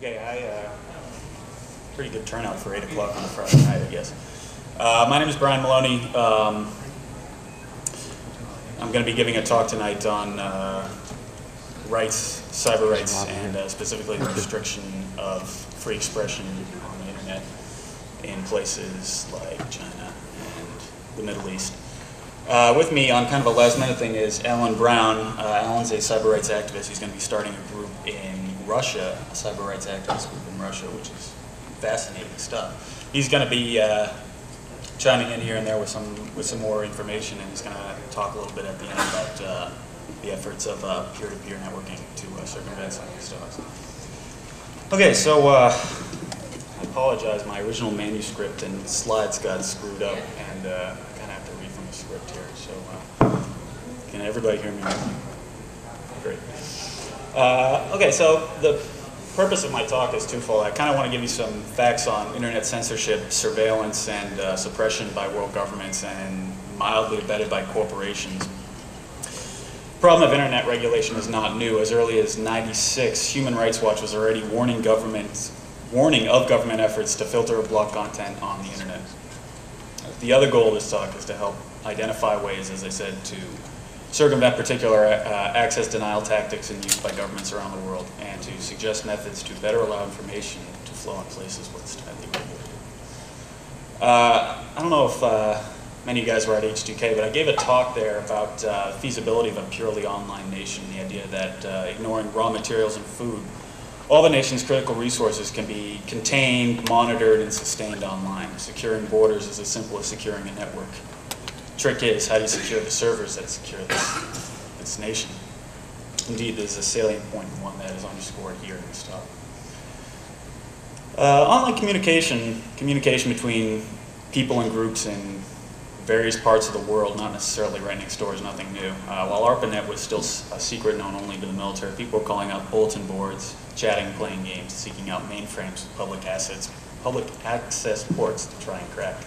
Okay, pretty good turnout for 8 o'clock on a Friday night, I guess. My name is Bryan Maloney. I'm going to be giving a talk tonight on rights, cyber rights, and specifically the restriction of free expression on the internet in places like China and the Middle East. With me on kind of a last-minute thing is Alan Brown. Alan's a cyber rights activist. He's going to be starting a group in Russia, a cyber rights activist group in Russia, which is fascinating stuff. He's going to be chiming in here and there with some more information, and he's going to talk a little bit at the end about the efforts of peer-to-peer networking to circumvent some of these stuff. Okay, so I apologize. My original manuscript and slides got screwed up, and I kind of have to read from the script here. So can everybody hear me? Great. Okay, so the purpose of my talk is twofold. I kind of want to give you some facts on internet censorship, surveillance, and suppression by world governments, and mildly abetted by corporations. The problem of internet regulation is not new. As early as '96, Human Rights Watch was already warning of government efforts to filter or block content on the internet. The other goal of this talk is to help identify ways, as I said, to circumvent particular access denial tactics in use by governments around the world, and to suggest methods to better allow information to flow in places where it's tightly regulated. I don't know if many of you guys were at H2K, but I gave a talk there about the feasibility of a purely online nation, the idea that ignoring raw materials and food, all the nation's critical resources can be contained, monitored, and sustained online. Securing borders is as simple as securing a network. Trick is, how do you secure the servers that secure this nation? Indeed, there's a salient point, and one that is underscored here in this talk. Online communication between people and groups in various parts of the world, not necessarily right next door, is nothing new. While ARPANET was still a secret known only to the military, people were calling out bulletin boards, chatting, playing games, seeking out mainframes with public access ports to try and crack.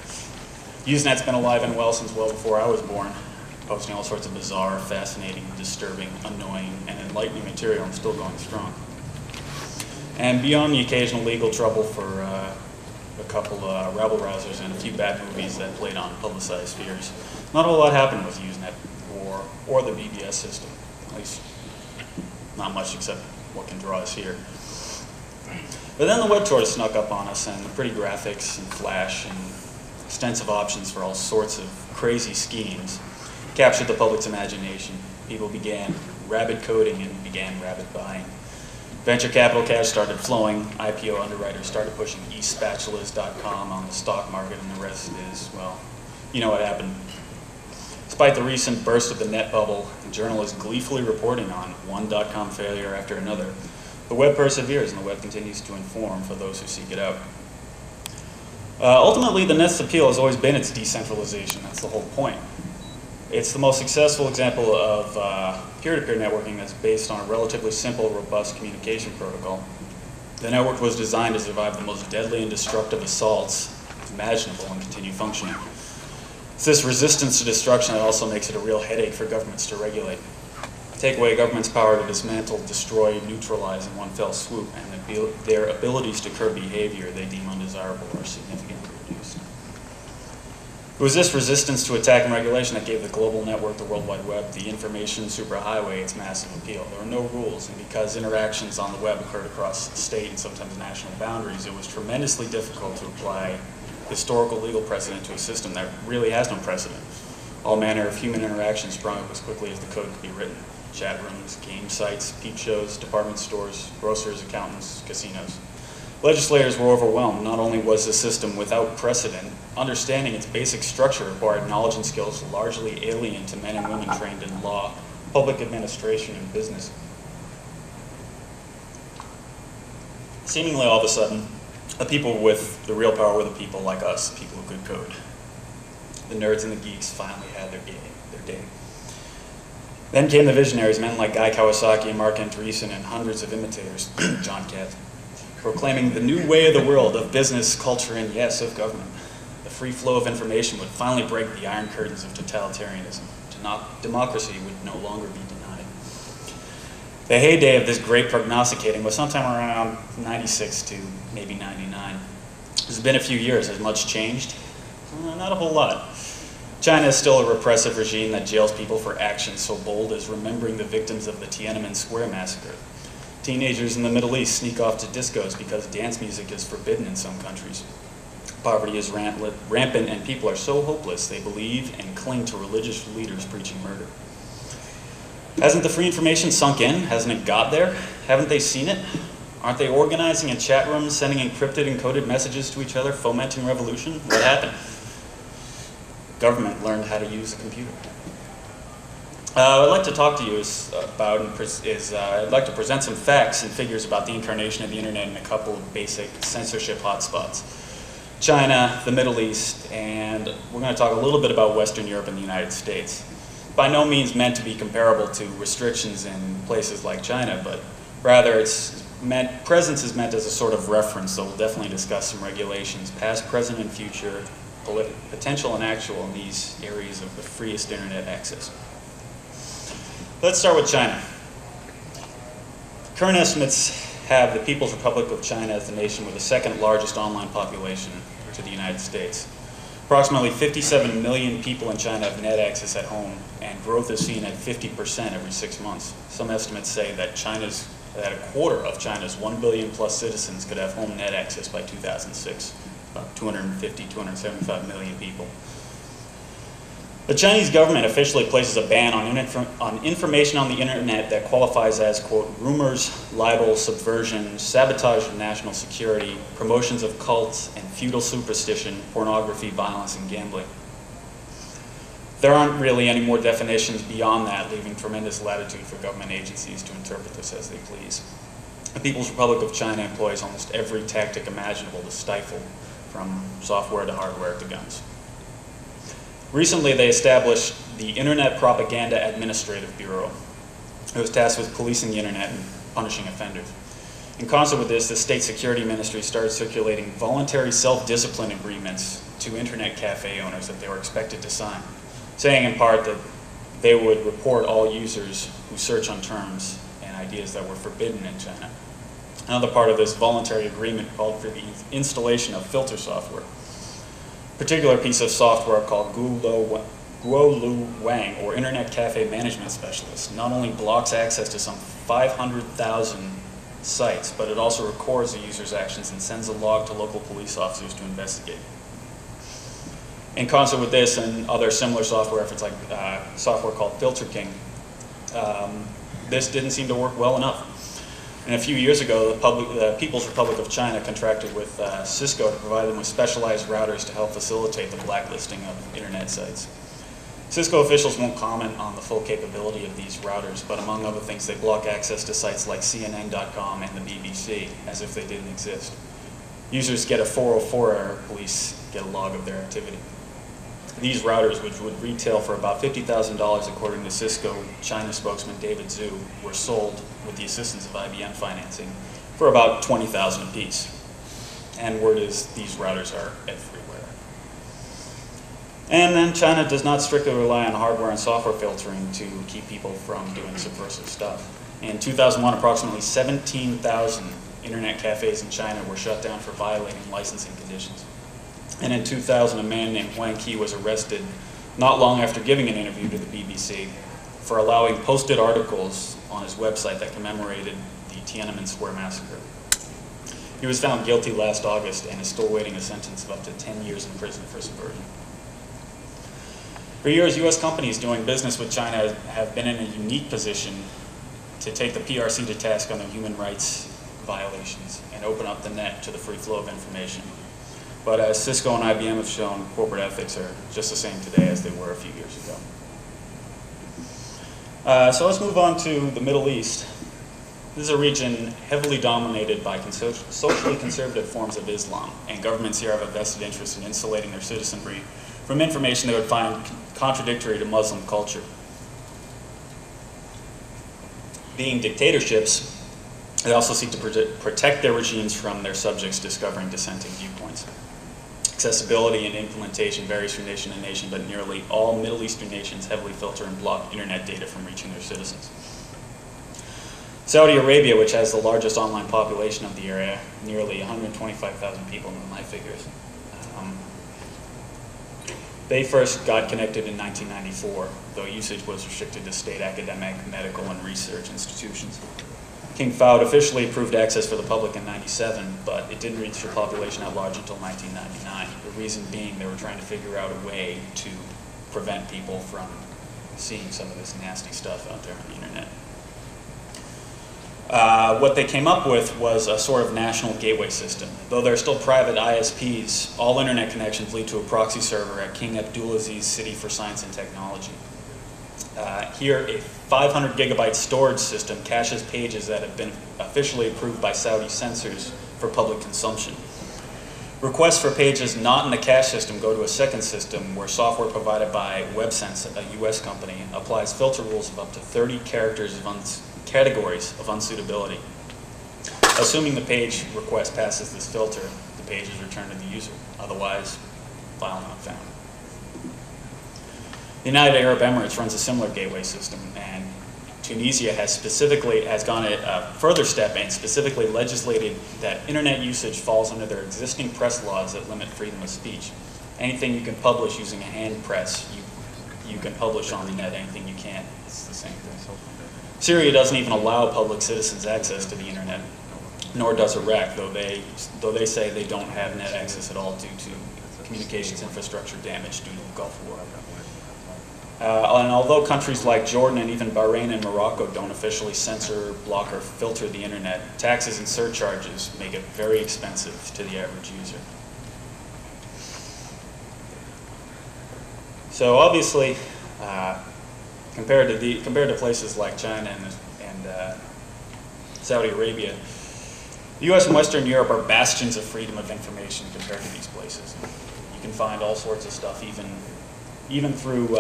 Usenet's been alive and well since well before I was born, posting all sorts of bizarre, fascinating, disturbing, annoying, and enlightening material, and still going strong. And beyond the occasional legal trouble for a couple rabble-rousers and a few bad movies that played on publicized fears, not a whole lot happened with Usenet or the BBS system, at least not much except what can draw us here. But then the web sort of snuck up on us, and the pretty graphics and flash and extensive options for all sorts of crazy schemes captured the public's imagination. People began rabid coding and began rabid buying. Venture capital cash started flowing. IPO underwriters started pushing espatulas.com on the stock market, and the rest is, well, you know what happened. Despite the recent burst of the net bubble and journalists gleefully reporting on one .com failure after another, the web perseveres, and the web continues to inform for those who seek it out. Ultimately, the net's appeal has always been its decentralization. That's the whole point. It's the most successful example of peer-to-peer networking that's based on a relatively simple, robust communication protocol. The network was designed to survive the most deadly and destructive assaults imaginable and continue functioning. It's this resistance to destruction that also makes it a real headache for governments to regulate. Take away government's power to dismantle, destroy, neutralize in one fell swoop, and their abilities to curb behavior they deem undesirable are significantly reduced. It was this resistance to attack and regulation that gave the global network, the World Wide Web, the information superhighway, its massive appeal. There were no rules, and because interactions on the web occurred across state and sometimes national boundaries, it was tremendously difficult to apply historical legal precedent to a system that really has no precedent. All manner of human interactions sprung up as quickly as the code could be written. Chat rooms, game sites, peep shows, department stores, grocers, accountants, casinos. Legislators were overwhelmed. Not only was the system without precedent, understanding its basic structure required knowledge and skills largely alien to men and women trained in law, public administration, and business. Seemingly all of a sudden, the people with the real power were the people like us, people who could code. The nerds and the geeks finally had their day. Then came the visionaries, men like Guy Kawasaki and Mark Andreessen and hundreds of imitators, John Kett, proclaiming the new way of the world, of business, culture, and yes, of government. The free flow of information would finally break the iron curtains of totalitarianism. Democracy would no longer be denied. The heyday of this great prognosticating was sometime around 96 to maybe 99. It's been a few years. Has much changed? Not a whole lot. China is still a repressive regime that jails people for actions so bold as remembering the victims of the Tiananmen Square massacre. Teenagers in the Middle East sneak off to discos because dance music is forbidden in some countries. Poverty is rampant and people are so hopeless they believe and cling to religious leaders preaching murder. Hasn't the free information sunk in? Hasn't it got there? Haven't they seen it? Aren't they organizing in chat rooms, sending encrypted, encoded messages to each other, fomenting revolution? What happened? Government learned how to use a computer. What I'd like to talk to you I'd like to present some facts and figures about the incarnation of the internet in a couple of basic censorship hotspots. China, the Middle East, and we're going to talk a little bit about Western Europe and the United States. By no means meant to be comparable to restrictions in places like China, but rather presence is meant as a sort of reference, so we'll definitely discuss some regulations, past, present, and future, potential and actual in these areas of the freest internet access. Let's start with China. Current estimates have the People's Republic of China as the nation with the second largest online population to the United States. Approximately 57 million people in China have net access at home, and growth is seen at 50% every 6 months. Some estimates say that a quarter of China's 1 billion plus citizens could have home net access by 2006, about 250, 275 million people. The Chinese government officially places a ban on information on the internet that qualifies as, quote, rumors, libel, subversion, sabotage of national security, promotions of cults, and feudal superstition, pornography, violence, and gambling. There aren't really any more definitions beyond that, leaving tremendous latitude for government agencies to interpret this as they please. The People's Republic of China employs almost every tactic imaginable to stifle, from software to hardware to guns. Recently, they established the Internet Propaganda Administrative Bureau. It was tasked with policing the internet and punishing offenders. In concert with this, the State Security Ministry started circulating voluntary self-discipline agreements to internet cafe owners that they were expected to sign, saying in part that they would report all users who search on terms and ideas that were forbidden in China. Another part of this voluntary agreement called for the installation of filter software. A particular piece of software called Guo Lu Wang, or Internet Cafe Management Specialist, not only blocks access to some 500,000 sites, but it also records the user's actions and sends a log to local police officers to investigate. In concert with this and other similar software efforts like software called Filter King, this didn't seem to work well enough. And a few years ago, the People's Republic of China contracted with Cisco to provide them with specialized routers to help facilitate the blacklisting of internet sites. Cisco officials won't comment on the full capability of these routers, but among other things, they block access to sites like CNN.com and the BBC, as if they didn't exist. Users get a 404 error, police get a log of their activity. These routers, which would retail for about $50,000 according to Cisco China spokesman David Zhu, were sold with the assistance of IBM financing for about $20,000 apiece. And word is these routers are everywhere. And then China does not strictly rely on hardware and software filtering to keep people from doing subversive stuff. In 2001, approximately 17,000 internet cafes in China were shut down for violating licensing conditions. And in 2000, a man named Huang Qi was arrested not long after giving an interview to the BBC for allowing posted articles on his website that commemorated the Tiananmen Square massacre. He was found guilty last August and is still awaiting a sentence of up to 10 years in prison for subversion. For years, U.S. companies doing business with China have been in a unique position to take the PRC to task on their human rights violations and open up the net to the free flow of information. But as Cisco and IBM have shown, corporate ethics are just the same today as they were a few years ago. So let's move on to the Middle East. This is a region heavily dominated by socially conservative forms of Islam, and governments here have a vested interest in insulating their citizenry from information they would find contradictory to Muslim culture. Being dictatorships, they also seek to protect their regimes from their subjects discovering dissenting viewpoints. Accessibility and implementation varies from nation to nation, but nearly all Middle Eastern nations heavily filter and block internet data from reaching their citizens. Saudi Arabia, which has the largest online population of the area, nearly 125,000 people in my figures. They first got connected in 1994, though usage was restricted to state academic, medical, and research institutions. King Fahd officially approved access for the public in '97, but it didn't reach the population at large until 1999. The reason being they were trying to figure out a way to prevent people from seeing some of this nasty stuff out there on the internet. What they came up with was a sort of national gateway system. Though they're still private ISPs, all internet connections lead to a proxy server at King Abdulaziz's City for Science and Technology. Here, a 500 gigabyte storage system caches pages that have been officially approved by Saudi censors for public consumption. Requests for pages not in the cache system go to a second system where software provided by WebSense, a US company, applies filter rules of up to 30 categories of unsuitability. Assuming the page request passes this filter, the page is returned to the user. Otherwise, file not found. The United Arab Emirates runs a similar gateway system, and Tunisia has gone a further step and specifically legislated that internet usage falls under their existing press laws that limit freedom of speech. Anything you can publish using a hand press, you can publish on the net. Anything you can't, it's the same thing. Syria doesn't even allow public citizens access to the internet, nor does Iraq, though they say they don't have net access at all due to communications infrastructure damage due to the Gulf War. And although countries like Jordan and even Bahrain and Morocco don't officially censor, block, or filter the internet, taxes and surcharges make it very expensive to the average user. So obviously, compared to places like China and Saudi Arabia, the U.S. and Western Europe are bastions of freedom of information compared to these places. You can find all sorts of stuff, even through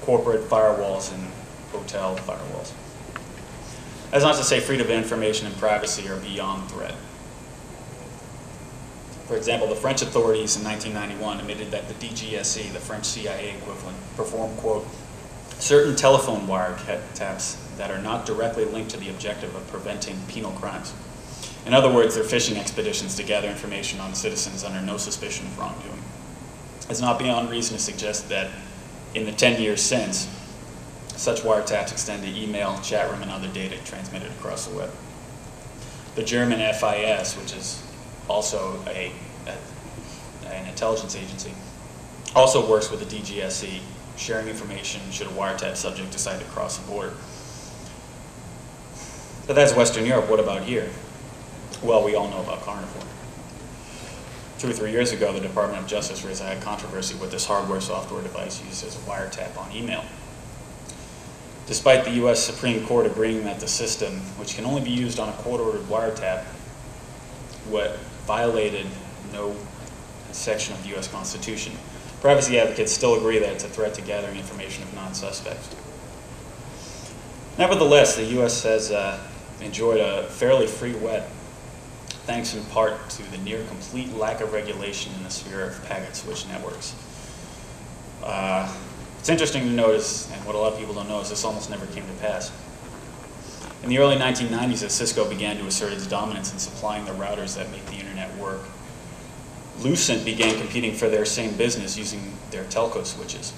corporate firewalls and hotel firewalls. That's not to say freedom of information and privacy are beyond threat. For example, the French authorities in 1991 admitted that the DGSE, the French CIA equivalent, performed, quote, certain telephone wiretaps that are not directly linked to the objective of preventing penal crimes. In other words, they're fishing expeditions to gather information on citizens under no suspicion of wrongdoing. It's not beyond reason to suggest that in the 10 years since, such wiretaps extend to email, chat room, and other data transmitted across the web. The German FIS, which is also an intelligence agency, also works with the DGSE, sharing information should a wiretap subject decide to cross the border. But that's Western Europe. What about here? Well, we all know about Carnivore. 2 or 3 years ago, the Department of Justice raised a controversy with this hardware-software device used as a wiretap on email. Despite the U.S. Supreme Court agreeing that the system, which can only be used on a court-ordered wiretap, violated no section of the U.S. Constitution, privacy advocates still agree that it's a threat to gathering information of non-suspects. Nevertheless, the U.S. has enjoyed a fairly free web, thanks in part to the near complete lack of regulation in the sphere of packet switch networks. It's interesting to notice, and what a lot of people don't know, is this almost never came to pass. In the early 1990s, as Cisco began to assert its dominance in supplying the routers that make the internet work, Lucent began competing for their same business using their telco switches.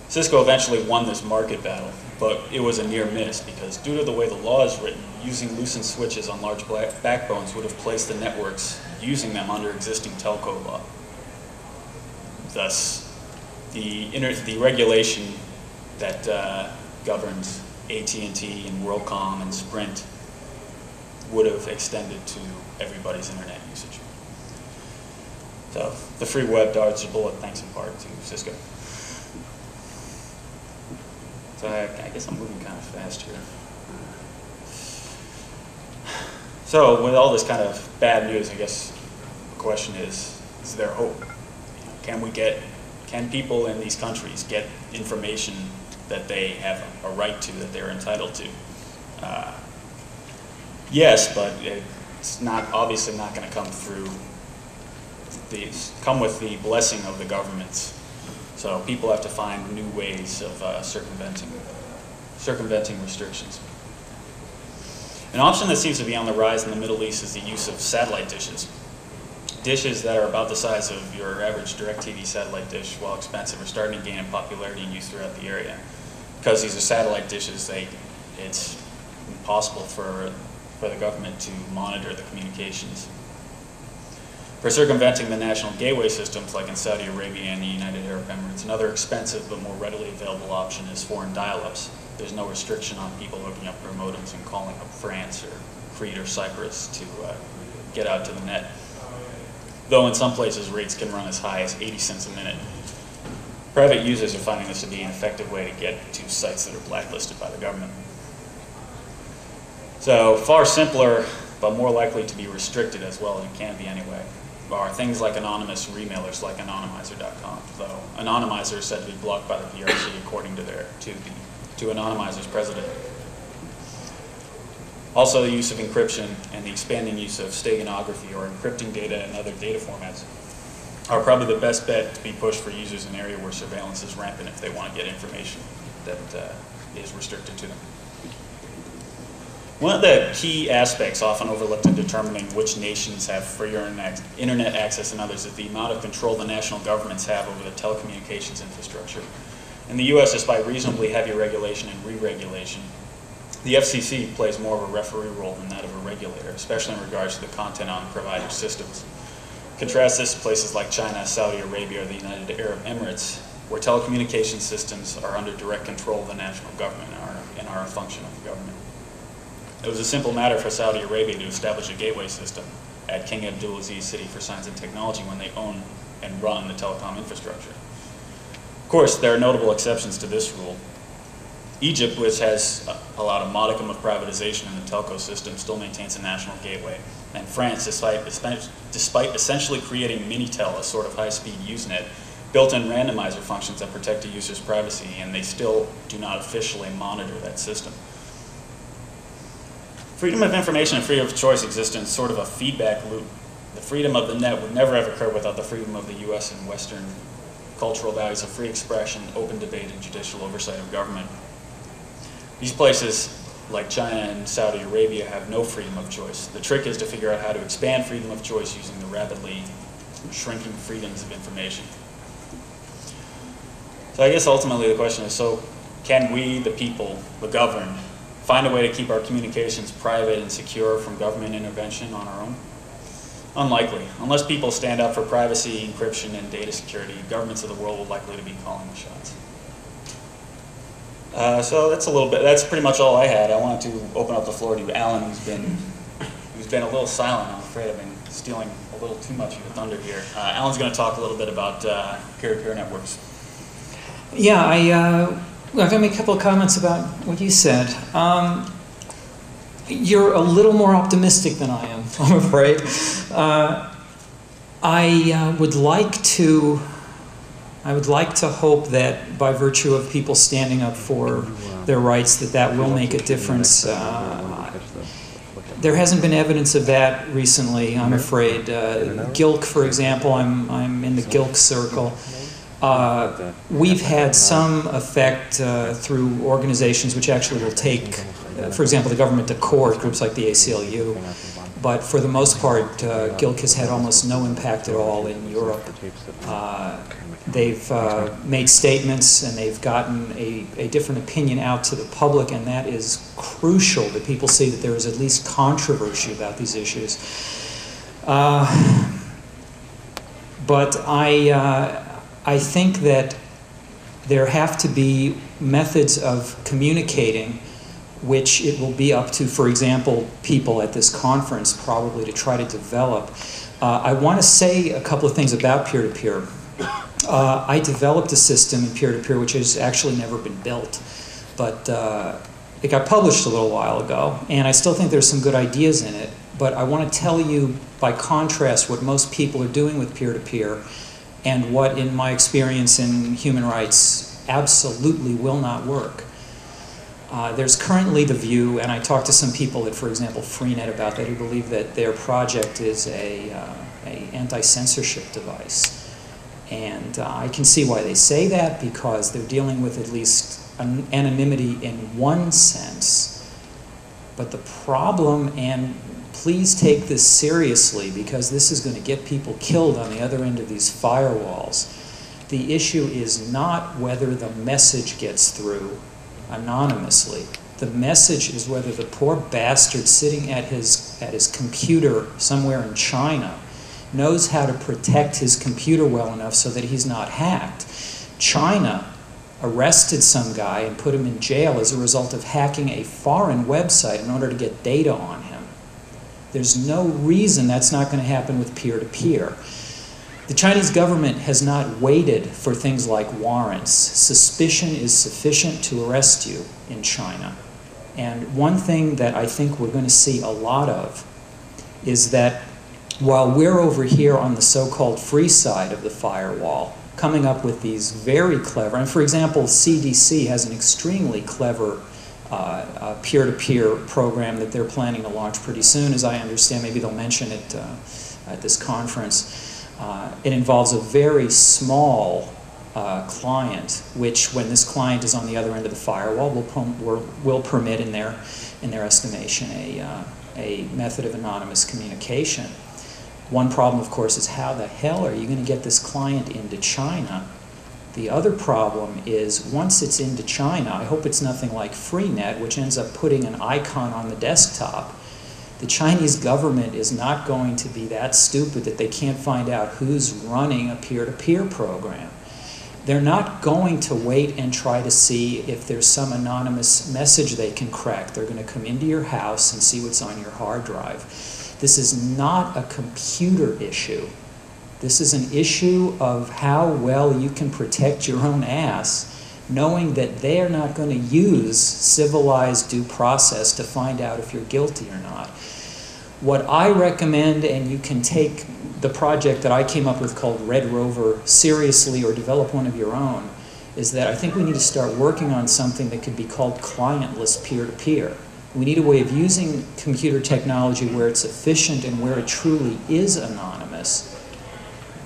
Cisco eventually won this market battle, but it was a near miss because due to the way the law is written, using Lucent switches on large backbones would have placed the networks using them under existing telco law. Thus, the regulation that governs AT&T and WorldCom and Sprint would have extended to everybody's internet usage. So the free web dodged a bullet thanks in part to Cisco. So I guess I'm moving kind of fast here. So with all this kind of bad news, I guess the question is there hope? Can people in these countries get information that they have a right to, that they're entitled to? Yes, but it's obviously not going to come with the blessing of the governments. So people have to find new ways of circumventing restrictions. An option that seems to be on the rise in the Middle East is the use of satellite dishes. Dishes that are about the size of your average DirecTV satellite dish, while expensive, are starting to gain in popularity and use throughout the area. Because these are satellite dishes, it's impossible for the government to monitor the communications. For circumventing the national gateway systems, like in Saudi Arabia and the United Arab Emirates, another expensive but more readily available option is foreign dial-ups. There's no restriction on people hooking up their modems and calling up France or Crete or Cyprus to get out to the net. Though in some places rates can run as high as 80 cents a minute. Private users are finding this to be an effective way to get to sites that are blacklisted by the government. So far simpler, but more likely to be restricted as well, as it can be anyway, are things like anonymous remailers like anonymizer.com. Though Anonymizer is said to be blocked by the PRC according to Anonymizer's president. Also, the use of encryption and the expanding use of steganography, or encrypting data and other data formats, are probably the best bet to be pushed for users in an area where surveillance is rampant if they want to get information that is restricted to them. One of the key aspects often overlooked in determining which nations have freer internet access and others is the amount of control the national governments have over the telecommunications infrastructure. In the US, despite reasonably heavy regulation and re-regulation, the FCC plays more of a referee role than that of a regulator, especially in regards to the content on provider systems. Contrast this to places like China, Saudi Arabia, or the United Arab Emirates, where telecommunication systems are under direct control of the national government and are a function of the government. It was a simple matter for Saudi Arabia to establish a gateway system at King Abdulaziz City for Science and Technology when they own and run the telecom infrastructure. Of course, there are notable exceptions to this rule. Egypt, which has allowed a modicum of privatization in the telco system, still maintains a national gateway. And France, despite essentially creating Minitel, a sort of high-speed Usenet, built in randomizer functions that protect a user's privacy, and they still do not officially monitor that system. Freedom of information and freedom of choice exist in sort of a feedback loop. The freedom of the net would never have occurred without the freedom of the US and Western cultural values of free expression, open debate, and judicial oversight of government. These places, like China and Saudi Arabia, have no freedom of choice. The trick is to figure out how to expand freedom of choice using the rapidly shrinking freedoms of information. So I guess ultimately the question is, so can we, the people, the governed, find a way to keep our communications private and secure from government intervention on our own? Unlikely. Unless people stand up for privacy, encryption, and data security, governments of the world will likely to be calling the shots. So that's pretty much all I had. I wanted to open up the floor to Alan, who's been a little silent. I'm afraid I've been stealing a little too much of your thunder here. Alan's going to talk a little bit about peer-to-peer networks. Yeah, I'm going to make a couple of comments about what you said. You're a little more optimistic than I am, I'm afraid. I would like to hope that by virtue of people standing up for their rights, that will make a difference. There hasn't been evidence of that recently, I'm afraid. Gilk, for example, I'm in the Gilk circle. We've had some effect through organizations which actually will take, for example, the government to court, groups like the ACLU. But for the most part, Gilk has had almost no impact at all in Europe. They've made statements and they've gotten a different opinion out to the public, and that is crucial that people see that there is at least controversy about these issues. But I think that there have to be methods of communicating which it will be up to, for example, people at this conference probably to try to develop. I want to say a couple of things about peer-to-peer. I developed a system in peer-to-peer which has actually never been built, but it got published a little while ago, and I still think there's some good ideas in it, but I want to tell you by contrast what most people are doing with peer-to-peer and what, in my experience in human rights, absolutely will not work. There's currently the view, and I talked to some people at, for example, Freenet about that, who believe that their project is a anti-censorship device. And I can see why they say that, because they're dealing with at least anonymity in one sense, But the problem, and please take this seriously because this is going to get people killed on the other end of these firewalls. The issue is not whether the message gets through anonymously. The message is whether the poor bastard sitting at his computer somewhere in China knows how to protect his computer well enough so that he's not hacked. China arrested some guy and put him in jail as a result of hacking a foreign website in order to get data on him. There's no reason that's not going to happen with peer-to-peer. The Chinese government has not waited for things like warrants. Suspicion is sufficient to arrest you in China. And one thing that I think we're going to see a lot of is that while we're over here on the so-called free side of the firewall, coming up with these very clever, and for example, CDC has an extremely clever peer-to-peer program that they're planning to launch pretty soon, as I understand. Maybe they'll mention it at this conference. It involves a very small client, which, when this client is on the other end of the firewall, will permit, in their estimation, a method of anonymous communication. One problem, of course, is how the hell are you going to get this client into China? The other problem is, once it's into China, I hope it's nothing like Freenet, which ends up putting an icon on the desktop. The Chinese government is not going to be that stupid that they can't find out who's running a peer-to-peer program. They're not going to wait and try to see if there's some anonymous message they can crack. They're going to come into your house and see what's on your hard drive. This is not a computer issue. This is an issue of how well you can protect your own ass, knowing that they are not going to use civilized due process to find out if you're guilty or not. What I recommend, and you can take the project that I came up with called Red Rover seriously or develop one of your own, is that I think we need to start working on something that could be called clientless peer-to-peer. We need a way of using computer technology where it's efficient and where it truly is anonymous.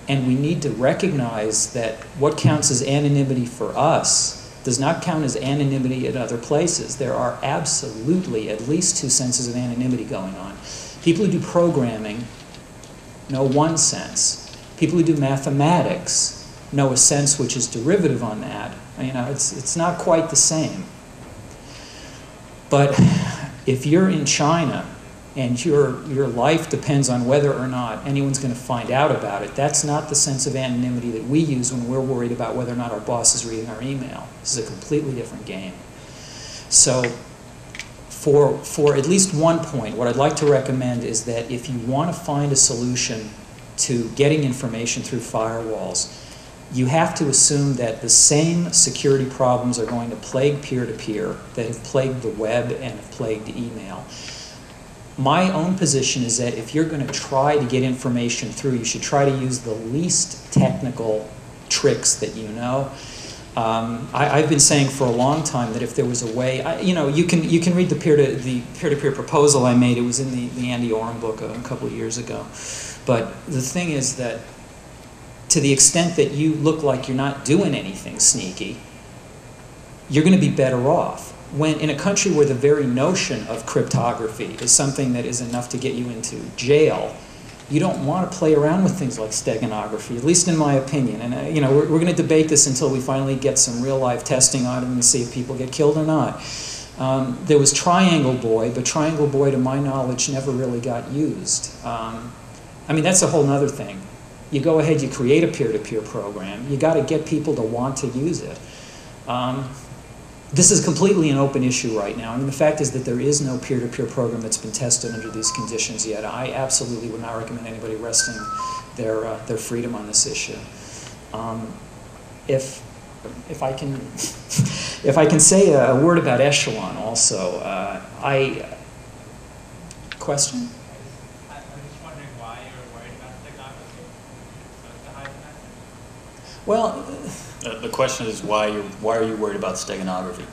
And we need to recognize that what counts as anonymity for us does not count as anonymity at other places. There are absolutely at least two senses of anonymity going on. People who do programming know one sense. People who do mathematics know a sense which is derivative on that. You know, it's not quite the same. But if you're in China and your life depends on whether or not anyone's going to find out about it, that's not the sense of anonymity that we use when we're worried about whether or not our boss is reading our email. This is a completely different game. So for at least one point, what I'd like to recommend is that if you want to find a solution to getting information through firewalls, you have to assume that the same security problems are going to plague peer-to-peer that have plagued the web and have plagued email. My own position is that if you're going to try to get information through, you should try to use the least technical tricks that you know. I've been saying for a long time that if there was a way, you can read the peer-to-peer proposal I made. It was in the Andy Oram book a couple of years ago. But the thing is that to the extent that you look like you're not doing anything sneaky, you're going to be better off. When in a country where the very notion of cryptography is something that is enough to get you into jail, you don't want to play around with things like steganography, at least in my opinion. And we're going to debate this until we finally get some real-life testing on it and see if people get killed or not. There was Triangle Boy, but Triangle Boy, to my knowledge, never really got used. I mean, that's a whole other thing. You go ahead, you create a peer-to-peer program, you got to get people to want to use it. This is completely an open issue right now. I mean, the fact is that there is no peer-to-peer program that's been tested under these conditions yet. I absolutely would not recommend anybody resting their freedom on this issue. If I can say a word about Echelon also, question? I'm just wondering why you're worried about steganography. So to hide that? Well, the question is why are you worried about steganography?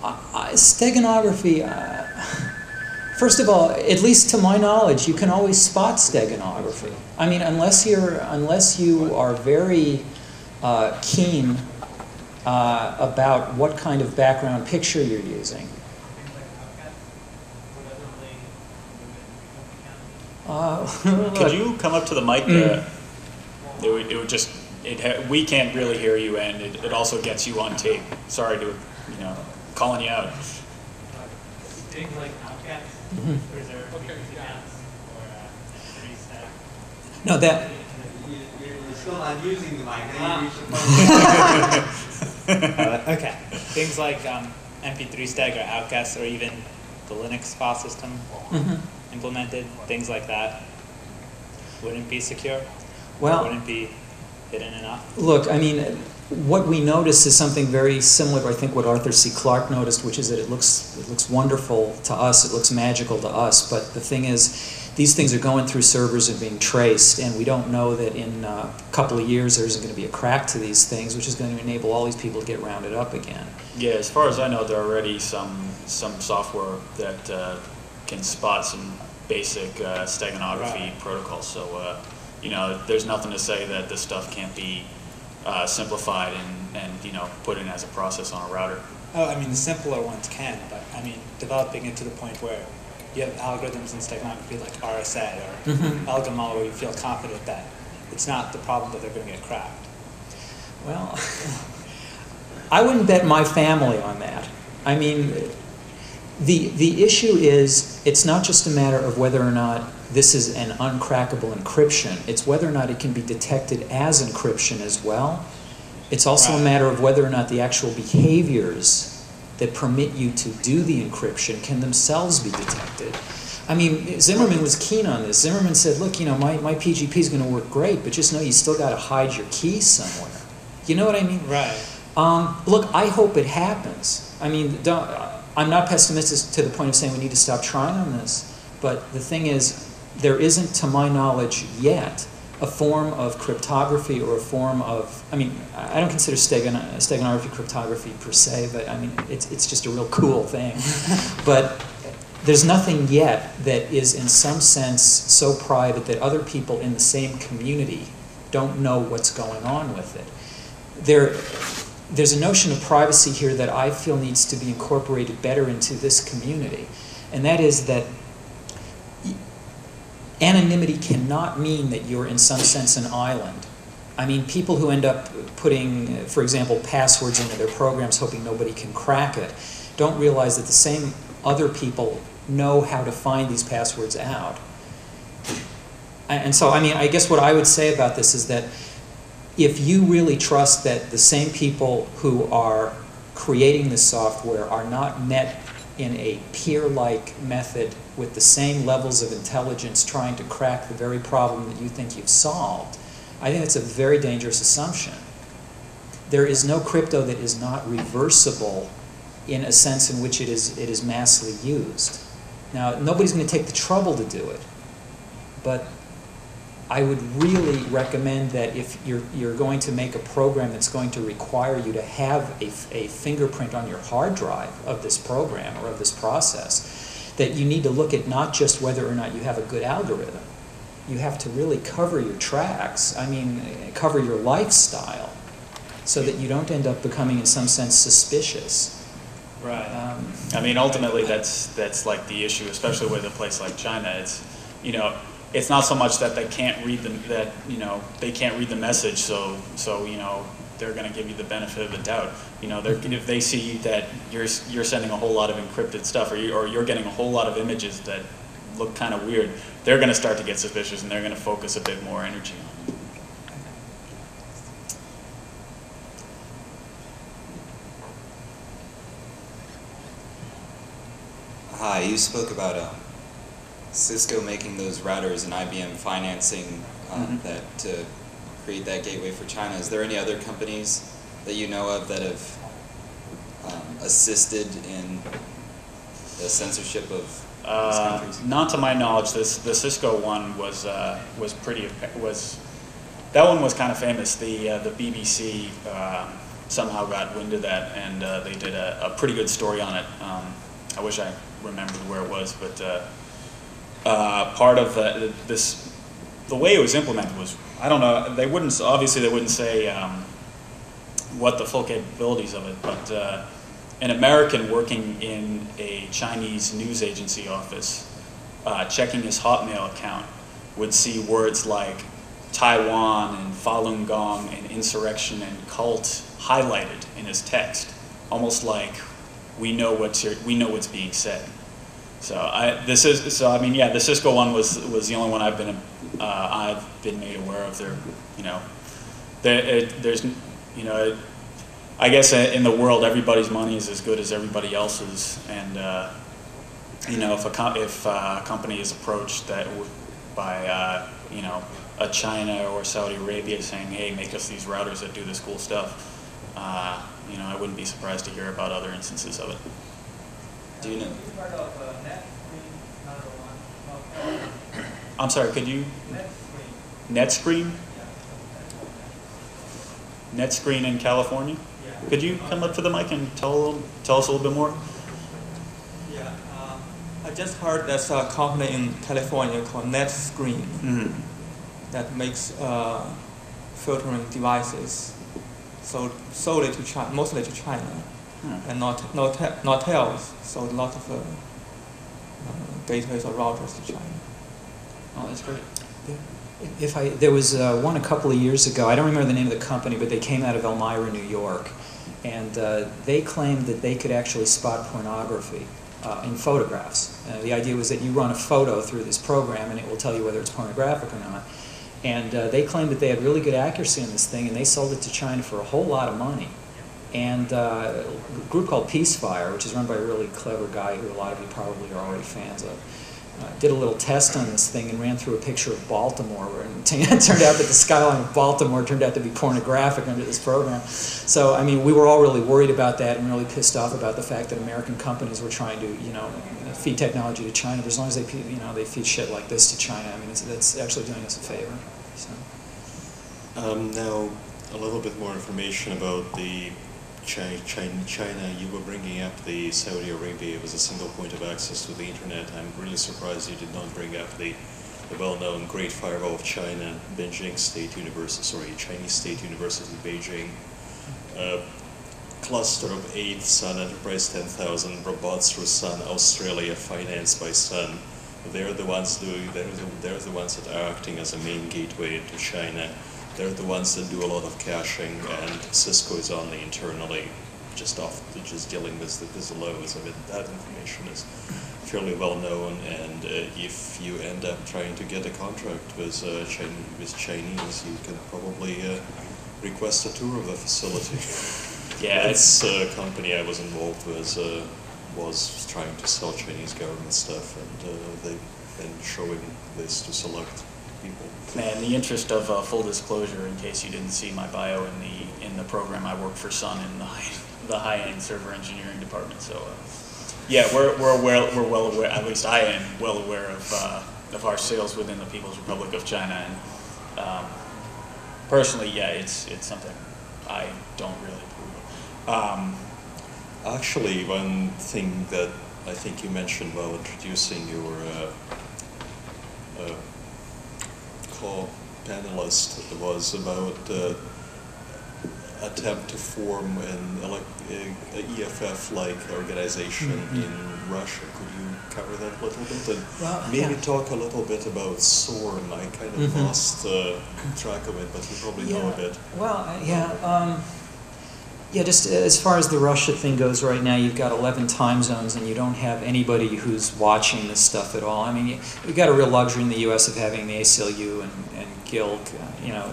Steganography, first of all, at least to my knowledge, you can always spot steganography. I mean, unless you are very keen about what kind of background picture you're using. Could you come up to the mic? It would just, we can't really hear you, and it also gets you on tape. Sorry to, calling you out. Things like outcasts, or is there accounts, or three stack? No, that. You're still not using the mic. Then you reach the phone. Okay. Things like MP3 stack or outcasts, or even the Linux file system implemented, things like that, wouldn't be secure? Well, wouldn't be hidden enough? Look, I mean, what we notice is something very similar to, I think, what Arthur C. Clarke noticed, which is that it looks wonderful to us, it looks magical to us, but the thing is, these things are going through servers and being traced, and we don't know that in a couple of years there's going to be a crack to these things, which is going to enable all these people to get rounded up again. Yeah, as far as I know, there are already some software that can spot some basic steganography protocols. So, there's nothing to say that this stuff can't be simplified and put in as a process on a router. Oh, I mean, the simpler ones can, but I mean, developing it to the point where you have algorithms in steganography like RSA or Elgamal where you feel confident that it's not the problem that they're going to get cracked. Well, I wouldn't bet my family on that. I mean, the issue is, it's not just a matter of whether or not this is an uncrackable encryption. It's whether or not it can be detected as encryption as well. It's also a matter of whether or not the actual behaviors that permit you to do the encryption can themselves be detected. I mean, Zimmerman was keen on this. Zimmerman said, look, my PGP is going to work great, but just know you still got to hide your keys somewhere. You know what I mean? Right. Look, I hope it happens. I mean, I'm not pessimistic to the point of saying we need to stop trying on this, but the thing is, there isn't, to my knowledge yet, a form of cryptography or a form of, I mean, I don't consider steganography cryptography per se, but I mean, it's just a real cool thing. But there's nothing yet that is in some sense so private that other people in the same community don't know what's going on with it. There's a notion of privacy here that I feel needs to be incorporated better into this community, and that is that anonymity cannot mean that you're in some sense an island. I mean, people who end up putting, for example, passwords into their programs hoping nobody can crack it, don't realize that the same other people know how to find these passwords out. And so, I mean, I guess what I would say about this is that if you really trust that the same people who are creating this software are not met in a peer-like method with the same levels of intelligence trying to crack the very problem that you think you've solved, I think that's a very dangerous assumption. There is no crypto that is not reversible in a sense in which it is massively used. Now, nobody's going to take the trouble to do it, but I would really recommend that if you're going to make a program that's going to require you to have a fingerprint on your hard drive of this program or of this process, that you need to look at not just whether or not you have a good algorithm. You have to really cover your tracks, I mean, cover your lifestyle, so that you don't end up becoming in some sense suspicious. Right. I mean, ultimately, that's like the issue, especially with a place like China. It's, it's not so much that they can't read they can't read the message, so they're going to give you the benefit of the doubt. If they see that you're sending a whole lot of encrypted stuff, or you're getting a whole lot of images that look kind of weird, they're going to start to get suspicious, and they're going to focus a bit more energy on it. Hi, you spoke about Cisco making those routers and IBM financing that to create that gateway for China. Is there any other companies that you know of that have assisted in the censorship of these countries? Not to my knowledge. The Cisco one was that one was kind of famous. The BBC somehow got wind of that, and they did a pretty good story on it. I wish I remembered where it was, but part of the way it was implemented was, I don't know, they wouldn't say what the full capabilities of it, but an American working in a Chinese news agency office, checking his Hotmail account, would see words like Taiwan and Falun Gong and insurrection and cult highlighted in his text, almost like we know what's being said. So the Cisco one was the only one I've been made aware of. There's I guess in the world everybody's money is as good as everybody else's, and if a company is approached by a China or Saudi Arabia saying, hey, make us these routers that do this cool stuff, I wouldn't be surprised to hear about other instances of it. Do you know? I'm sorry, could you? NetScreen? NetScreen in California? Could you come up to the mic and tell us a little bit more? Yeah, I just heard there's a company in California called NetScreen that makes filtering devices solely to China, mostly to China, and not else. So a lot of gateways or routers to China. Oh, that's great. There was one a couple of years ago. I don't remember the name of the company, but they came out of Elmira, New York, and they claimed that they could actually spot pornography in photographs. The idea was that you run a photo through this program, and it will tell you whether it's pornographic or not. And they claimed that they had really good accuracy on this thing, and they sold it to China for a whole lot of money. And a group called Peacefire, which is run by a really clever guy who a lot of you probably are already fans of, did a little test on this thing and ran through a picture of Baltimore, and it turned out that the skyline of Baltimore turned out to be pornographic under this program. So, I mean, we were all really worried about that and really pissed off about the fact that American companies were trying to, feed technology to China. But as long as they feed shit like this to China, I mean, that's actually doing us a favor. So. Now, a little bit more information about the China. You were bringing up the Saudi Arabia was a single point of access to the internet. I'm really surprised you did not bring up the well-known Great Firewall of China, Chinese State University, Beijing. Cluster of 8 Sun Enterprise 10,000 robots through Sun Australia, financed by Sun. They're the ones they're the ones that are acting as a main gateway to China. They're the ones that do a lot of caching, and Cisco is only internally just dealing with the lows of it. That information is fairly well known, and if you end up trying to get a contract with Chinese, you can probably request a tour of the facility. Yeah, This company I was involved with was trying to sell Chinese government stuff, and they've been showing this to select people. In the interest of full disclosure, in case you didn't see my bio in the program, I work for Sun in the high-end server engineering department. So, we're well aware. At least I am well aware of our sales within the People's Republic of China, and personally, it's something I don't really approve of. Actually, one thing that I think you mentioned while introducing your co-panelist was about attempt to form an EFF-like organization in Russia. Could you cover that a little bit? And maybe talk a little bit about SORM. I kind of lost track of it, but you probably know a bit. Well, just as far as the Russia thing goes right now, you've got 11 time zones, and you don't have anybody who's watching this stuff at all. I mean, we've got a real luxury in the U.S. of having the ACLU and GILG,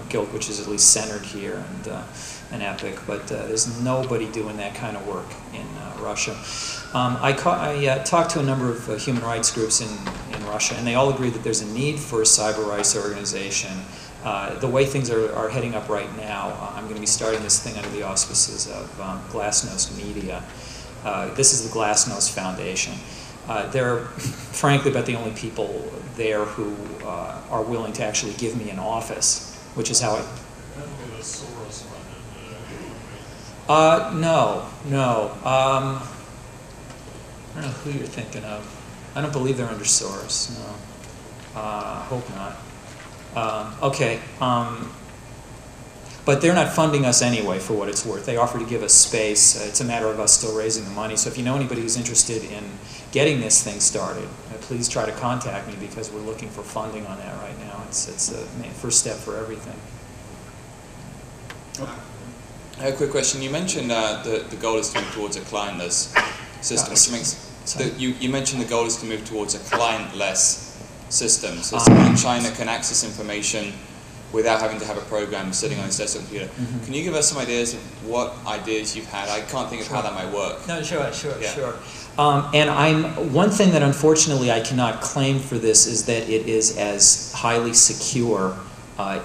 GILG, which is at least centered here, and EPIC, but there's nobody doing that kind of work in Russia. I talked to a number of human rights groups in Russia, and they all agree that there's a need for a cyber rights organization. The way things are heading up right now, I'm going to be starting this thing under the auspices of Glassnose Media. This is the Glassnose Foundation. They're frankly about the only people there who are willing to actually give me an office, which is how No. I don't know who you're thinking of. I don't believe they're under Soros, no. Hope not. Okay. But they're not funding us anyway, for what it's worth. They offer to give us space. It's a matter of us still raising the money. So if you know anybody who's interested in getting this thing started, please try to contact me, because we're looking for funding on that right now. It's the first step for everything. I have a quick question. You mentioned the goal is to move towards a clientless system, which makes you mentioned the goal is to move towards a clientless system, so someone in China can access information without having to have a program sitting on his desktop computer. Can you give us some ideas of what ideas you've had? I can't think of how that might work. No, sure. And one thing that unfortunately I cannot claim for this is that it is as highly secure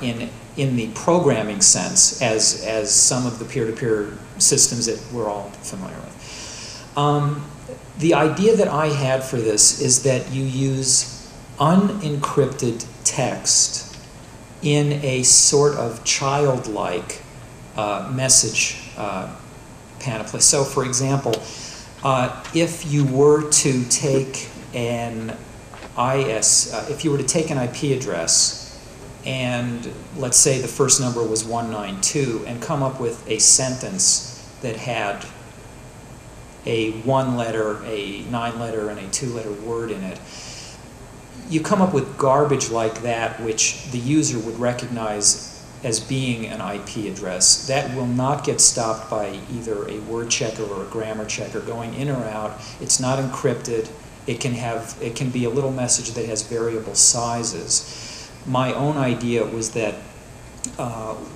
in the programming sense as some of the peer-to-peer systems that we're all familiar with. The idea that I had for this is that you use unencrypted text in a sort of childlike message panoply. So, for example, if you were to take if you were to take an IP address, and let's say the first number was 192, and come up with a sentence that had a 1-letter, a 9-letter, and a 2-letter word in it, you come up with garbage like that, which the user would recognize as being an IP address. That will not get stopped by either a word checker or a grammar checker going in or out. It's not encrypted. It can be a little message that has variable sizes. My own idea was that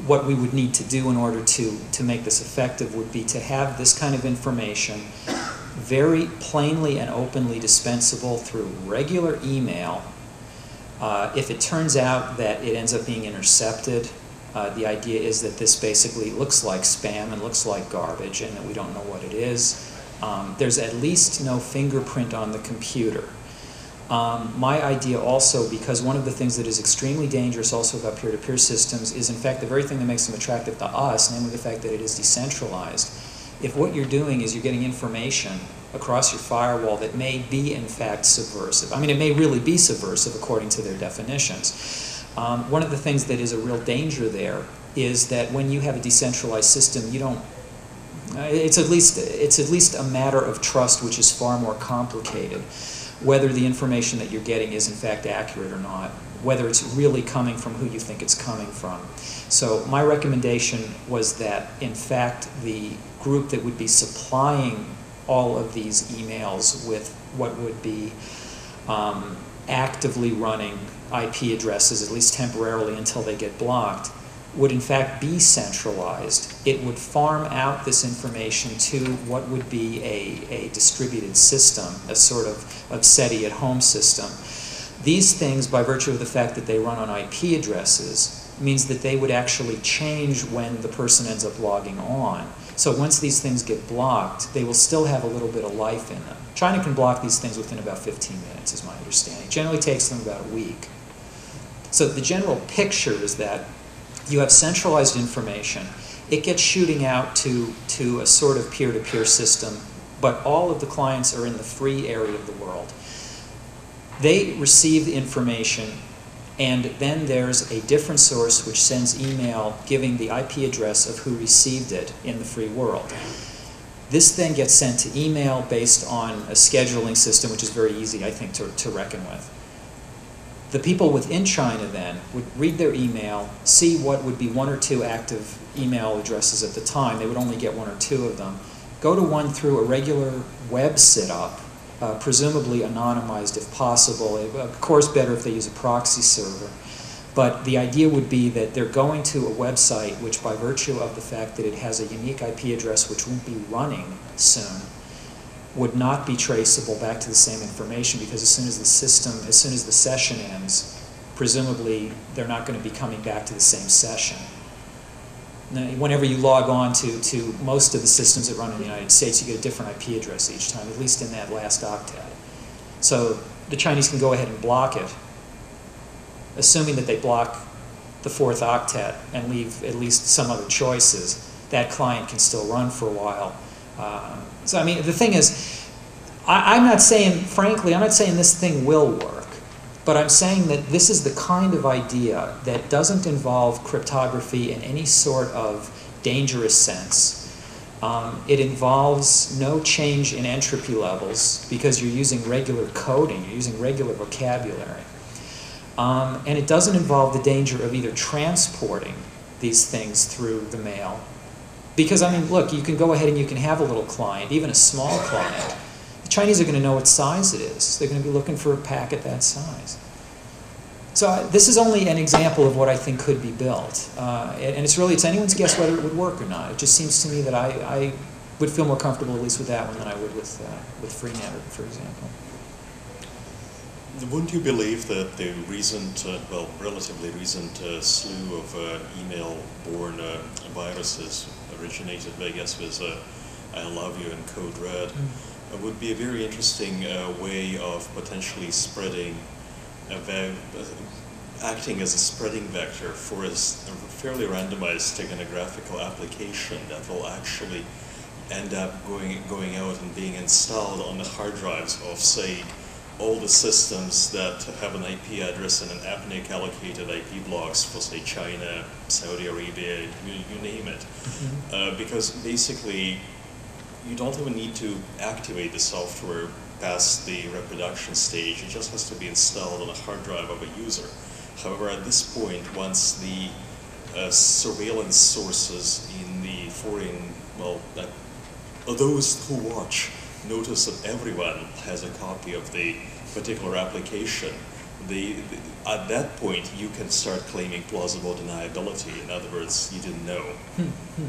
what we would need to do in order to make this effective would be to have this kind of information very plainly and openly dispensable through regular email. If it turns out that it ends up being intercepted, the idea is that this basically looks like spam and looks like garbage, and that we don't know what it is. There's at least no fingerprint on the computer. My idea also, because one of the things that is extremely dangerous also about peer-to-peer systems is in fact the very thing that makes them attractive to us, namely the fact that it is decentralized. If what you're doing is you're getting information across your firewall that may be in fact subversive, I mean it may really be subversive according to their definitions. One of the things that is a real danger there is that when you have a decentralized system, you don't, it's at least a matter of trust, which is far more complicated. Whether the information that you're getting is in fact accurate or not, whether it's really coming from who you think it's coming from. So my recommendation was that in fact the group that would be supplying all of these emails with what would be actively running IP addresses, at least temporarily until they get blocked, would in fact be centralized. It would farm out this information to what would be a distributed system, a sort of SETI-at-home system. These things, by virtue of the fact that they run on IP addresses, means that they would actually change when the person ends up logging on. So once these things get blocked, they will still have a little bit of life in them. China can block these things within about 15 minutes, is my understanding. It generally takes them about a week. So the general picture is that you have centralized information. It gets shooting out to a sort of peer-to-peer system, but all of the clients are in the free area of the world. They receive the information, and then there's a different source which sends email giving the IP address of who received it in the free world. This then gets sent to email based on a scheduling system, which is very easy, I think, to reckon with. The people within China then would read their email, see what would be 1 or 2 active email addresses at the time. They would only get 1 or 2 of them. Go to one through a regular web sit-up, presumably anonymized if possible. Of course, better if they use a proxy server. But the idea would be that they're going to a website which, by virtue of the fact that it has a unique IP address which won't be running soon, would not be traceable back to the same information, because as soon as the session ends, presumably they're not going to be coming back to the same session. Now, whenever you log on to most of the systems that run in the United States, you get a different IP address each time, at least in that last octet. So the Chinese can go ahead and block it, assuming that they block the 4th octet and leave at least some other choices. That client can still run for a while. So, I mean, the thing is, I'm not saying, frankly, I'm not saying this thing will work. But I'm saying that this is the kind of idea that doesn't involve cryptography in any sort of dangerous sense. It involves no change in entropy levels because you're using regular coding, you're using regular vocabulary. And it doesn't involve the danger of either transporting these things through the mail. Because, I mean, look, you can go ahead and you can have a little client, even a small client. The Chinese are going to know what size it is. They're going to be looking for a packet that size. So this is only an example of what I think could be built. And it's anyone's guess whether it would work or not. It just seems to me that I would feel more comfortable at least with that one than I would with freenet, for example. Wouldn't you believe that the recent, relatively recent slew of email-borne viruses originated, I guess, with I love you and code red, would be a very interesting way of potentially spreading, acting as a spreading vector for a fairly randomized steganographical application that will actually end up going out and being installed on the hard drives of, say, all the systems that have an IP address and an APNIC allocated IP blocks for, say, China, Saudi Arabia, you name it. Because basically, you don't even need to activate the software past the reproduction stage. It just has to be installed on a hard drive of a user. However, at this point, once the surveillance sources in the foreign, those who watch notice that everyone has a copy of the particular application, at that point you can start claiming plausible deniability. In other words, you didn't know.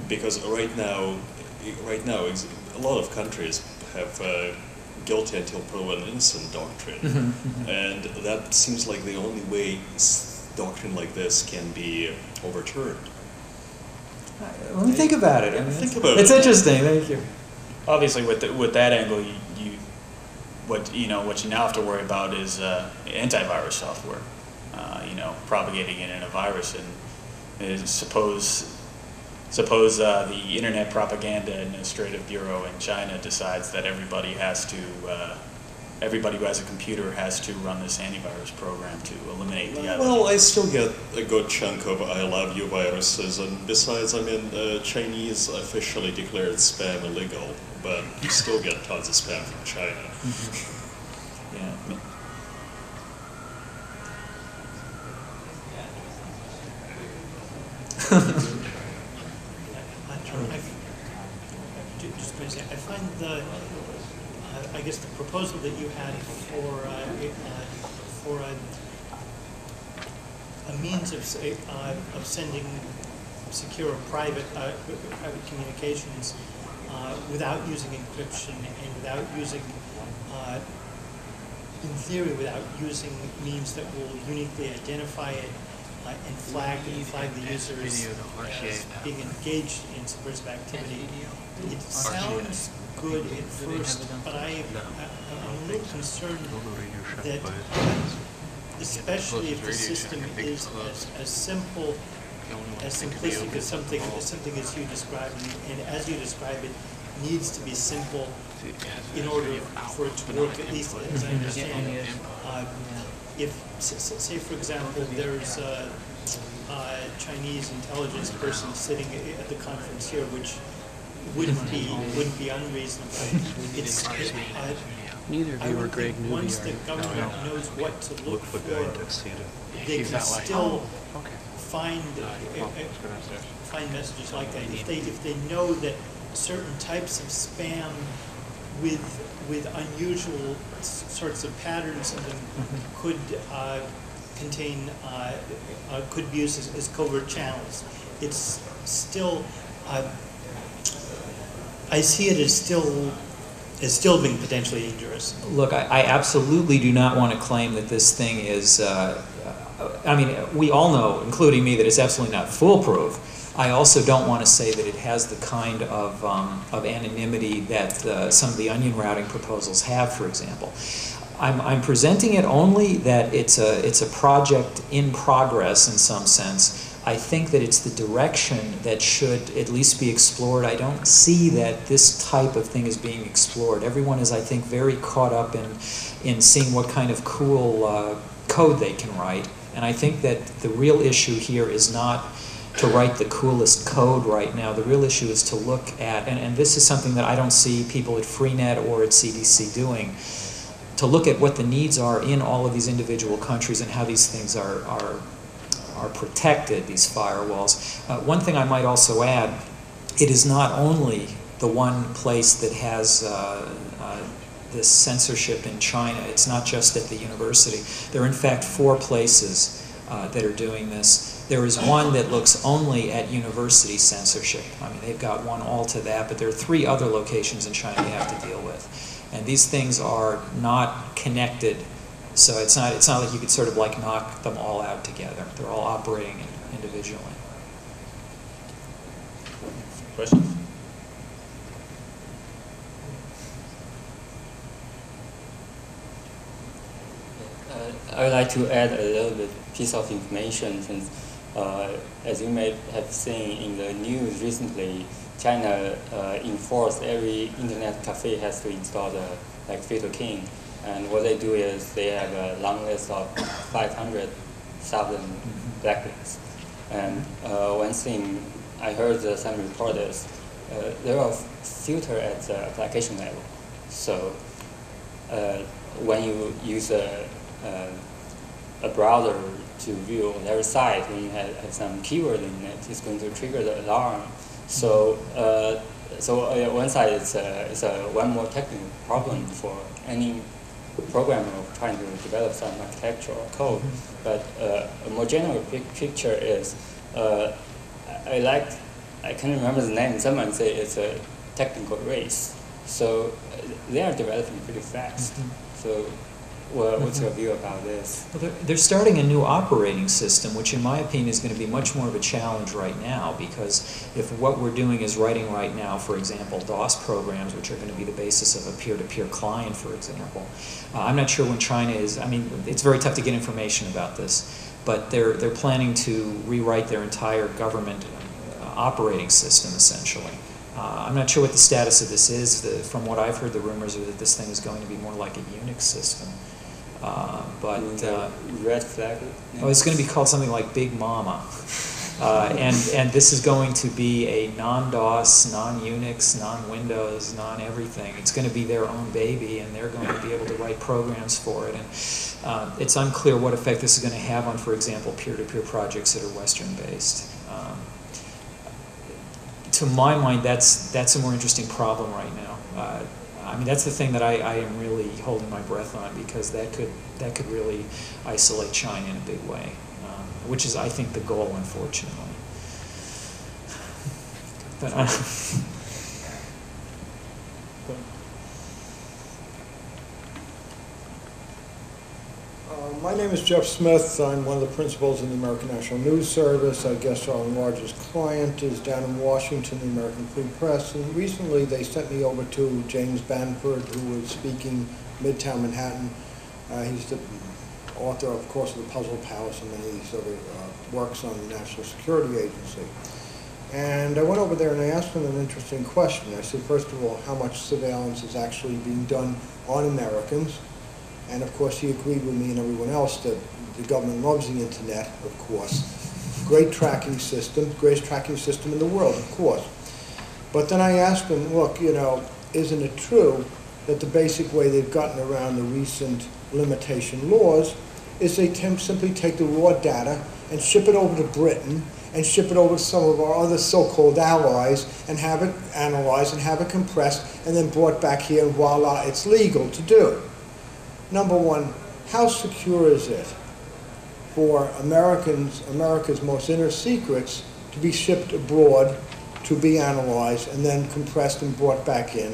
Because right now, a lot of countries have guilty until proven innocent doctrine. And that seems like the only way doctrine like this can be overturned. Let me think about it. Think about it. It's interesting. Thank you. Obviously, with that angle, what you now have to worry about is antivirus software. Propagating it in a virus, and suppose the Internet Propaganda Administrative Bureau in China decides that everybody who has a computer has to run this antivirus program to eliminate the other. Well, I still get a good chunk of I love you viruses, and besides, Chinese officially declared spam illegal, but you still get tons of spam from China. Yeah. I find I guess the proposal that you had for a means of sending secure private communications without using encryption and without using, in theory, without using means that will uniquely identify it and flag the user as being engaged in subversive activity. It sounds good at first, but I'm a little concerned that, especially if the system is as simple, as simplistic as something as you describe, and as you describe it, needs to be simple in order for it to work, at least as I understand it. If, say for example, there's a Chinese intelligence person sitting at the conference here, which wouldn't be unreasonable. Neither of you were Greg Newby, once the government knows what to look for, they can still find messages like that. If they know that certain types of spam with unusual sorts of patterns in them could contain could be used as covert channels. It's still I see it as still being potentially dangerous. Look, I absolutely do not want to claim that this thing is. We all know, including me, that it's absolutely not foolproof. I also don't want to say that it has the kind of anonymity that some of the onion routing proposals have, for example. I'm presenting it only that it's a project in progress in some sense. I think that it's the direction that should at least be explored. I don't see that this type of thing is being explored. Everyone is, I think, very caught up in seeing what kind of cool code they can write. And I think that the real issue here is not to write the coolest code right now. The real issue is to look at, and this is something that I don't see people at Freenet or at CDC doing, to look at what the needs are in all of these individual countries and how these things are protected, these firewalls. One thing I might also add, it is not only the one place that has this censorship in China. It's not just at the university. There are in fact 4 places that are doing this. There is one that looks only at university censorship. I mean, they've got one all to that, but there are 3 other locations in China they have to deal with. And these things are not connected. So it's not like you could sort of like knock them all out together. They're all operating individually. Questions? I would like to add a little bit piece of information since, as you may have seen in the news recently, China enforced every internet cafe has to install the Filter King. And what they do is they have a long list of 500,000 blacklists. And one thing I heard some reporters, there are filter at the application level. So when you use a browser to view their site, when you have some keyword in it, it's going to trigger the alarm. So one side it's one more technical problem for any programmer trying to develop some architectural code. But a more general picture is, I can't remember the name. Someone say it's a technical race. So they are developing pretty fast. So what's your view about this? Well, they're starting a new operating system, which in my opinion is going to be much more of a challenge right now, because if what we're doing is writing right now, for example, DOS programs, which are going to be the basis of a peer-to-peer client, for example, I'm not sure when China is, I mean, it's very tough to get information about this, but they're planning to rewrite their entire government operating system, essentially. I'm not sure what the status of this is. From what I've heard, the rumors are that this thing is going to be more like a Unix system. Red flag? Oh, it's going to be called something like Big Mama. And this is going to be a non-DOS, non-Unix, non-Windows, non-everything. It's going to be their own baby, and they're going to be able to write programs for it. And it's unclear what effect this is going to have on, for example, peer-to-peer projects that are Western-based. To my mind, that's a more interesting problem right now. I mean, that's the thing that I am really holding my breath on, because that could really isolate China in a big way, which is, I think, the goal, unfortunately. But my name is Jeff Smith. I'm one of the principals in the American National News Service. I guess our largest client is down in Washington, the American Free Press. And recently they sent me over to James Banford, who was speaking Midtown Manhattan. He's the author, of course, of The Puzzle Palace and many of these other works on the National Security Agency. And I went over there and I asked him an interesting question. I said, first of all, how much surveillance is actually being done on Americans? And of course, he agreed with me and everyone else that the government loves the internet, of course. Great tracking system, greatest tracking system in the world, of course. But then I asked him, look, you know, isn't it true that the basic way they've gotten around the recent limitation laws is they simply take the raw data and ship it over to Britain and ship it over to some of our other so-called allies and have it analyzed and have it compressed and then brought back here, and voila, it's legal to do. Number one, how secure is it for America's most inner secrets to be shipped abroad, to be analyzed, and then compressed and brought back in?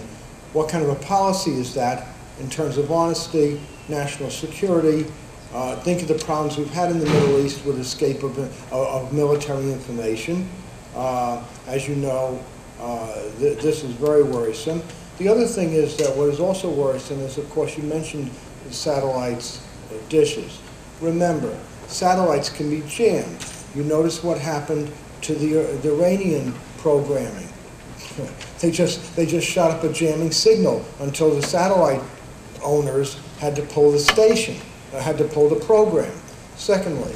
What kind of a policy is that in terms of honesty, national security? Think of the problems we've had in the Middle East with escape of military information. As you know, this is very worrisome. The other thing is that what is also worrisome is, of course, you mentioned the satellites, dishes. Remember, satellites can be jammed. You notice what happened to the Iranian programming. They just shot up a jamming signal until the satellite owners had to pull the station, had to pull the program. Secondly,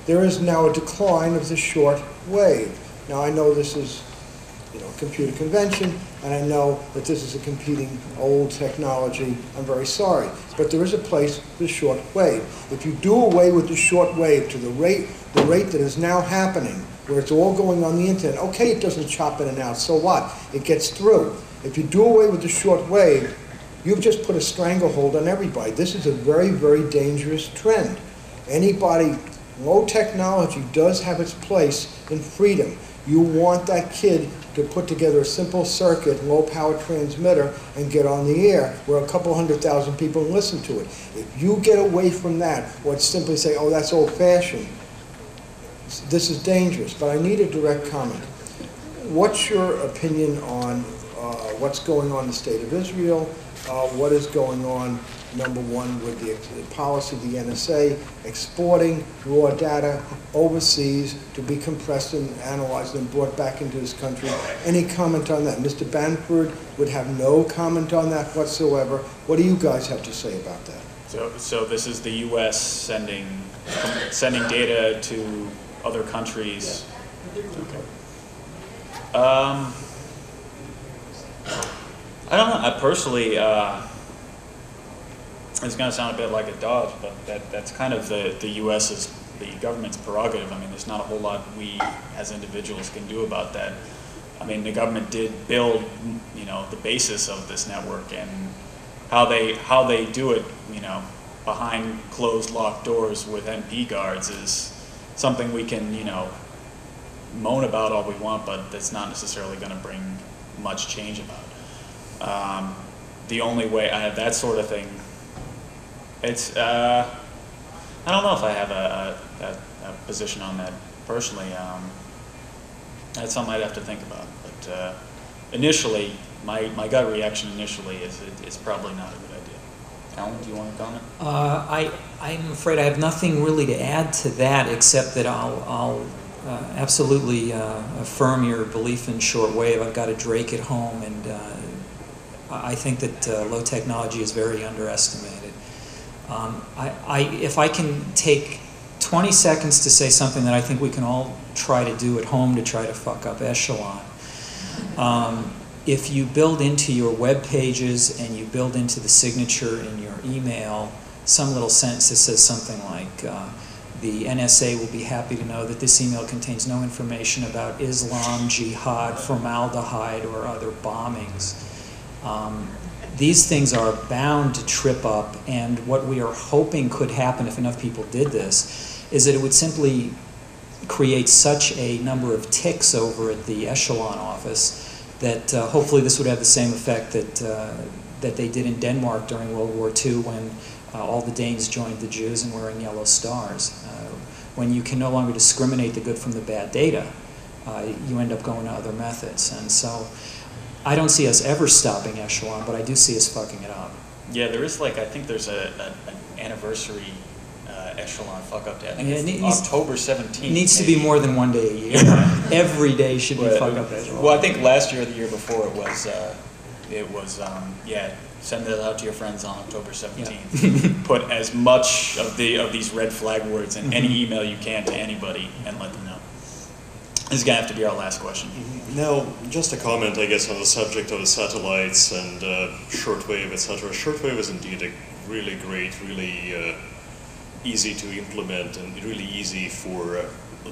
there is now a decline of the short wave. Now I know this is, computer convention, and I know that this is a competing old technology. I'm very sorry, but there is a place for the short wave. If you do away with the short wave to the rate that is now happening, where it's all going on the internet, okay, it doesn't chop in and out, so what? It gets through. If you do away with the short wave, you've just put a stranglehold on everybody. This is a very, very dangerous trend. Anybody, low technology does have its place in freedom. You want that kid to put together a simple circuit, low-power transmitter, and get on the air where a couple 100,000 people listen to it. If you get away from that, or simply say, oh, that's old-fashioned, this is dangerous. But I need a direct comment. What's your opinion on what's going on in the state of Israel? What is going on, number one, with the policy of the NSA, exporting raw data overseas to be compressed and analyzed and brought back into this country? Any comment on that? Mr. Banford would have no comment on that whatsoever. What do you guys have to say about that? So this is the U.S. sending data to other countries. Okay. I don't know. I personally, it's going to sound a bit like a dodge, but that's kind of the U.S.'s, the government's prerogative. I mean, there's not a whole lot we as individuals can do about that. I mean, the government did build, the basis of this network, and how they do it, behind closed, locked doors with MP guards is something we can, moan about all we want, but that's not necessarily going to bring much change about. The only way I have that sort of thing, it's, I don't know if I have a position on that personally. That's something I'd have to think about. But initially, my gut reaction initially is it's probably not a good idea. Alan, do you want to comment? I'm afraid I have nothing really to add to that, except that I'll absolutely affirm your belief in shortwave. I've got a Drake at home, and I think that low technology is very underestimated. If I can take 20 seconds to say something that I think we can all try to do at home to try to fuck up Echelon. If you build into your web pages and you build into the signature in your email some little sentence that says something like, the NSA will be happy to know that this email contains no information about Islam, jihad, formaldehyde, or other bombings. These things are bound to trip up, and what we are hoping could happen if enough people did this is that it would simply create such a number of ticks over at the Echelon office that hopefully this would have the same effect that they did in Denmark during World War II when all the Danes joined the Jews in wearing yellow stars. When you can no longer discriminate the good from the bad data, you end up going to other methods. And so I don't see us ever stopping Echelon, but I do see us fucking it up. Yeah, there is I think there's an anniversary Echelon fuck up day. I think it's October 17th. It needs to be more than one day a year. Every day should be fuck up Echelon. Well, I think last year or the year before it was send it out to your friends on October 17th. Yeah. Put as much of these red flag words in any email you can to anybody and let them know. This is going to have to be our last question. Now, just a comment, I guess, on the subject of the satellites and shortwave, etc. Shortwave is indeed a really great, really easy to implement and really easy for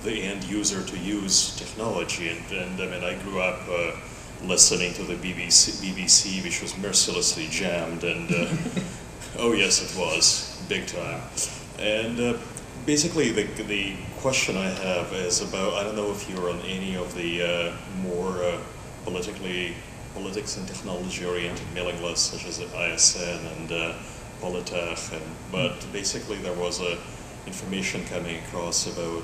the end user to use technology. And I mean, I grew up listening to the BBC, which was mercilessly jammed, and oh yes, it was, big time. And basically, the question I have is about, I don't know if you're on any of the more politics and technology-oriented mailing lists, such as ISN and Politech, but basically there was information coming across about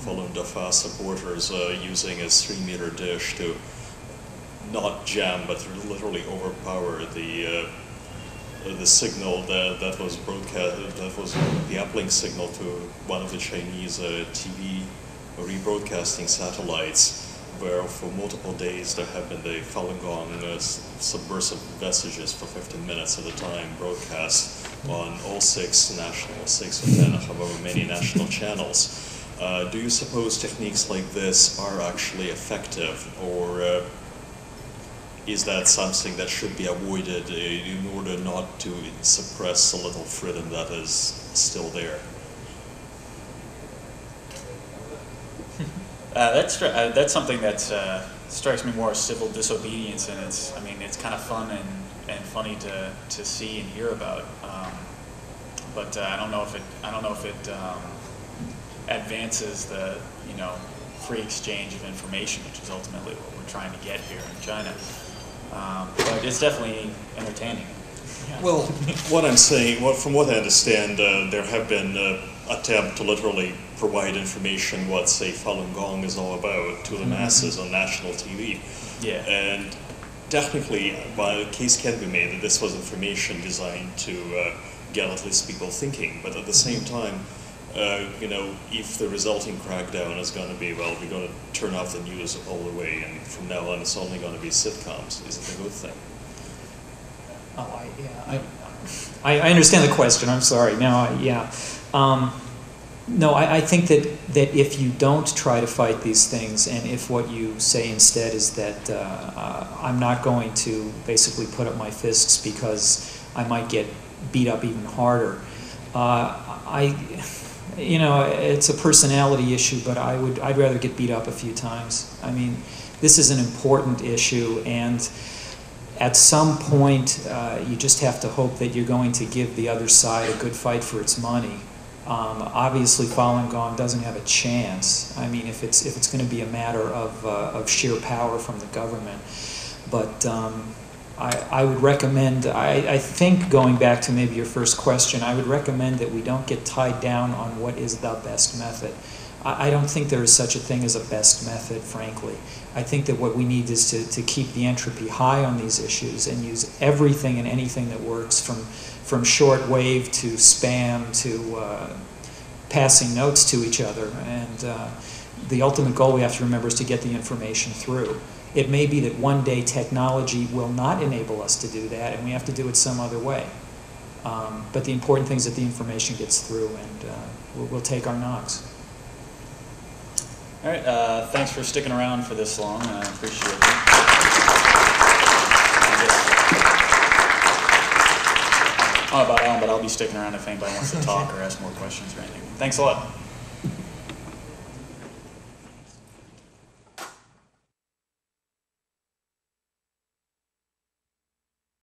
Falun Dafa supporters using a 3-meter dish to not jam, but literally overpower the signal that was broadcast, that was the uplink signal to one of the Chinese TV rebroadcasting satellites, where for multiple days there have been the Falun Gong subversive messages for 15 minutes at a time broadcast on all six or 10, however many national channels. Do you suppose techniques like this are actually effective, or is that something that should be avoided in order not to suppress the little freedom that is still there? That's something that strikes me more as civil disobedience, and it's kind of fun and funny to see and hear about. But I don't know if it advances the free exchange of information, which is ultimately what we're trying to get here in China. But it's definitely entertaining. Yeah. Well, what I'm saying, from what I understand, there have been attempts to literally provide information what, say, Falun Gong is all about to the masses on national TV. Yeah. And technically, while a case can be made that this was information designed to get at least people thinking, but at the same time, if the resulting crackdown is going to be, well, we're going to turn off the news all the way, and from now on it's only going to be sitcoms, is it a good thing? I understand the question. I'm sorry. No, I think that if you don't try to fight these things, and if what you say instead is that I'm not going to basically put up my fists because I might get beat up even harder, it's a personality issue, but I'd rather get beat up a few times. I mean, this is an important issue, and at some point, you just have to hope that you're going to give the other side a good fight for its money. Obviously, Falun Gong doesn't have a chance. I mean, if it's going to be a matter of sheer power from the government, but I would recommend. I think, going back to maybe your first question, I would recommend that we don't get tied down on what is the best method. I don't think there is such a thing as a best method, frankly. I think that what we need is to keep the entropy high on these issues and use everything and anything that works, from short wave to spam to passing notes to each other. And the ultimate goal we have to remember is to get the information through. It may be that one day technology will not enable us to do that, and we have to do it some other way. But the important thing is that the information gets through, and we'll take our knocks. All right, thanks for sticking around for this long. I appreciate it. I don't know about Alan, but I'll be sticking around if anybody wants to talk or ask more questions or anything. Thanks a lot.